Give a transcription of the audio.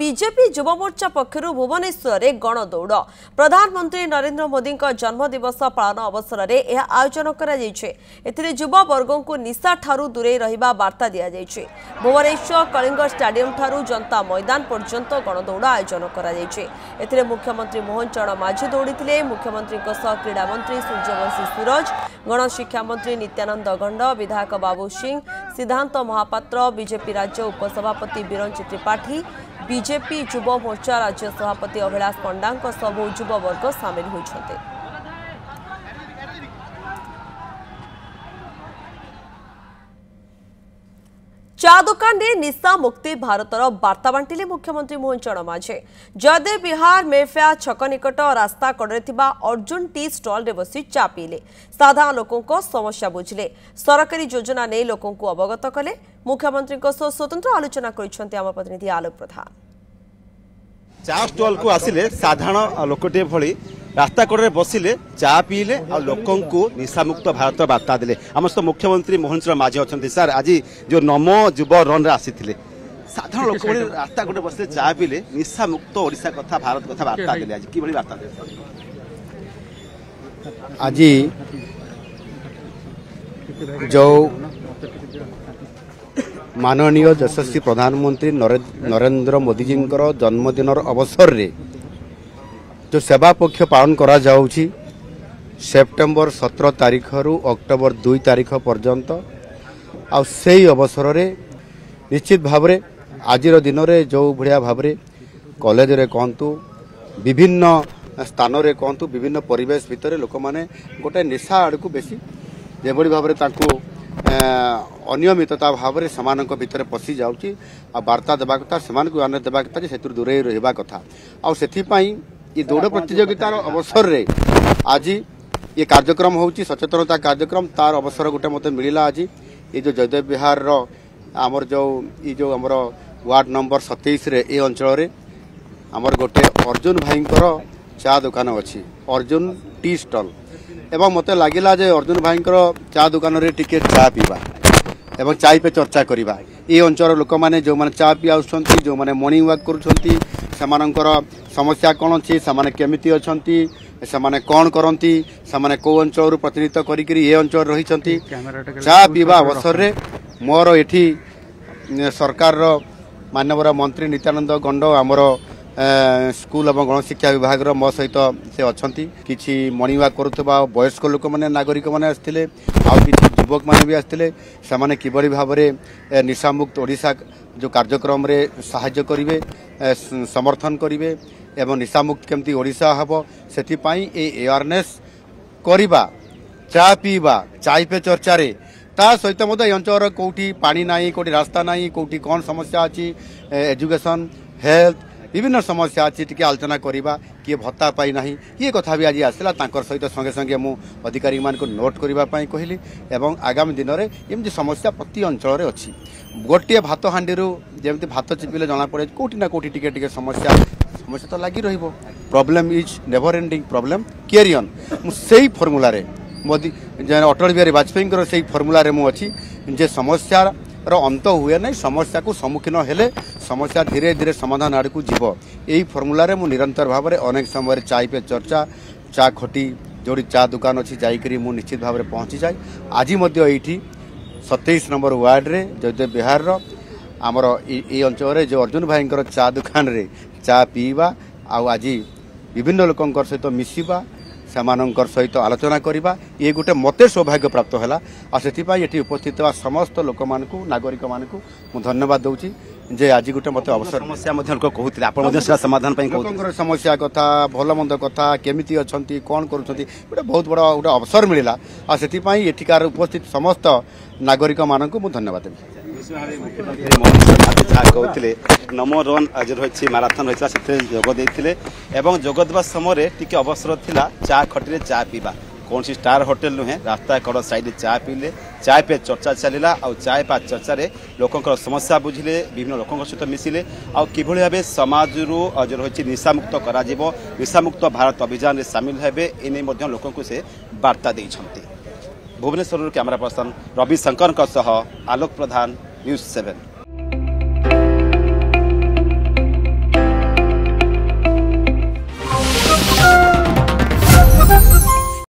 BJP युव मोर्चा पक्षर भुवनेश्वर में गणदौड़ प्रधानमंत्री नरेंद्र मोदी जन्मदिवस पालन अवसर में यह आयोजन कर युव वर्ग को निशा ठारू दूरे रहिबा वार्ता दि जाइए। भुवनेश्वर कलिंग स्टेडियम ठारू जनता मैदान पर्यंत गणदौड़ आयोजन कर मुख्यमंत्री मोहन चरण माझी दौड़ी। मुख्यमंत्री क्रीड़ा मंत्री सूर्यवंशी सूरज, गणशिक्षा मंत्री नित्यानंद गंड, विधायक बाबू सिंह, सिद्धांत महापात्र, बीजेपी राज्य उपसभापति बिरंची त्रिपाठी, बीजेपी युव मोर्चा राज्य सभापति अभिलाष पंडा सबू युव वर्ग सामिल होइछन्ते। चा दुकान में निशा मुक्ति भारतर वार्ता बांटिले मुख्यमंत्री मोहन चरण माझे। जयदेव विहार मेफेयर छक निकट रास्ता कड़े अर्जुन टी स्टल रे बसी चा पीले, साधारण लोकों समस्या बुझिले, सरकारी योजना नहीं लोकों को अवगत कले। मुख्यमंत्री स्वतंत्र आलोचना कर आम प्रतिनिधि आलोक प्रधान। चा स्टल को आसिले साधारण लोकटे भली रास्ता कड़े बसिले चा पीले और लोकों को निशामुक्त भारत वार्ता देले। आम सहित मुख्यमंत्री मोहन चरण माझी अच्छा सर। आज जो नमो युव रन आसी साधारण लोक रास्ता कड़े बसिले चा पीले निशामुक्त ओडिशा कथा भारत कथा वार्ता देले। आज कि वार्ता देले? आज जो माननीय यशस्वी प्रधानमंत्री नरेंद्र मोदी जी जन्मदिन अवसर रे जो सेवा पक्ष पालन करा जाउछि सेप्टेम्बर 17 तारीख रु अक्टोबर 2 तारीख पर्यंत आ सेही अवसर रे निश्चित भाव रे आजिर दिन रे जो भड़िया भाव रे कॉलेज रे कहतु विभिन्न स्थान रे कहतु विभिन्न परिवेश भितर लोक माने गोटे निशा आड़ को बेसी जेबड़ी भाव रे ताकू अनियमितता भाव में समानक भितर पशि जाउछि आ वार्ता देबा कथा समानक आने देबा कथा जे दूर रहिबा कथा आ सेथिपाई ये दौड़ प्रतियोगितार अवसर रे आज ये कार्यक्रम होउछि सचेतनता कार्यक्रम तार अवसर गोटे मते मिलिला। आज ये जो जयदेव विहार रो आमर जो आमर वार्ड नंबर 27 रे ए अंचल रे आमर गोटे अर्जुन भाईंकर चा दुकान अछि, अर्जुन टी स्टल, एवं मते लागिला जे अर्जुन भाईंकर चा दुकान रे टिके चा पीबा एवं चाय पे चर्चा करिबा। ए अंचल लोक माने जो माने चा पी आउछंती, जो माने मॉर्निंग वॉक करूछंती, समानकर समस्या कौन अच्छी, से केमिति अछंती, से कौन करती, से कौ अंचल प्रतिनिधित्व करी ये अंचल रही चा पीवा अवसर रे मोर एठी सरकार माननीय मंत्री नित्यानंद गंड आमर स्कूल और गणशिक्षा विभाग मो सहित से अच्छी किसी मॉर्निंग वॉक करुवा वयस्क लोक मैंने नागरिक मैंने आसते युवक मैंने भी आसते से किभली भाव में निशामुक्त ओडिशा जो कार्यक्रम रे सहाय्य करिवे, समर्थन करिवे एवं निशामुक्त केमती ओडिशा हबो सेथिपाई ए अवेयरनेस करिबा, चा पीवा, चाय पे चर्चा रे ता सहित मते अंचल कोठी पानी नाही, कोठी रास्ता नाही, कोठी कौन समस्या अछि, एजुकेशन, हेल्थ विभिन्न समस्या अच्छी टी आलोचना करवा, किए भत्ता पाई ना ये कथा भी आज आसला सहित संगे संगे मु अधिकारी मान को नोट करने कहली एवं आगामी दिन में एमती समस्या प्रति अंचल अच्छी गोटे भात हांडी जमी भात चिपिले जना पड़े कौटी ना कौटी टिके समस्या तो लगी रही। Problem is never ending problem carry on. मुझे फर्मुला मोदी अटल बिहारी वाजपेयी से फर्मुला मुझे जे समस्या अंत हुए ना, समस्या को सम्मुखीन हेले समस्या धीरे धीरे समाधान आड़ को जीव। यही फर्मुला रे मु निरंतर भाव में अनेक समय चाय पे चर्चा, चा खटी जोड़ी चा दुकान अच्छी जाकरी मु निश्चित भाव में पहुँची जाए। आज ये 27 नंबर वार्ड रे जयदेव विहार आमर ये अंचल रे जो अर्जुन भाई चा दुकान रे चा पीवा आज विभिन्न लोकंकर सहित मिसिबा, सेमानंकर सहित आलोचना करिबा ये गोटे मते सौभाग्य प्राप्त हैला। आ सेथिपाई एठी उपस्थित हुआ समस्त लोक मानकु नागरिक मानकु मु धन्यवाद दउची जे आज गोटे मते अवसर समस्या मध्ये कहूतिले आपण मध्ये सेला समाधान पई लोकंकर समस्या कथा भलो मंद कथा केमिति अछंती कोन करूछंती गोटे बहुत बड़ा गोटे अवसर मिलिला। आ सेथिपाई एठिकार उपस्थित समस्त नागरिक मानकु मु धन्यवाद देबी। कहते नमो रन आज रही माराथन रही से जोग देवा समय टी अवसर थिला चा खटी चा पीवा कौन सी स्टार होटेल नुहे रास्ता कड़ साइड चा पीले चाय पे चर्चा चलला और चाय पा चर्चा रे लोकंकर समस्या बुझिले विभिन्न लोकंकर सहित मिसिले आ किभली भाबे समाज रो जो रही निशामुक्त करा जिवो निशामुक्त भारत अभियान रे शामिल हेबे एने मध्य लोकंकु से वार्ता दैछंती। भुवनेश्वर कैमरा पर्सन रवि शंकर आलोक प्रधान न्यूज़ 7।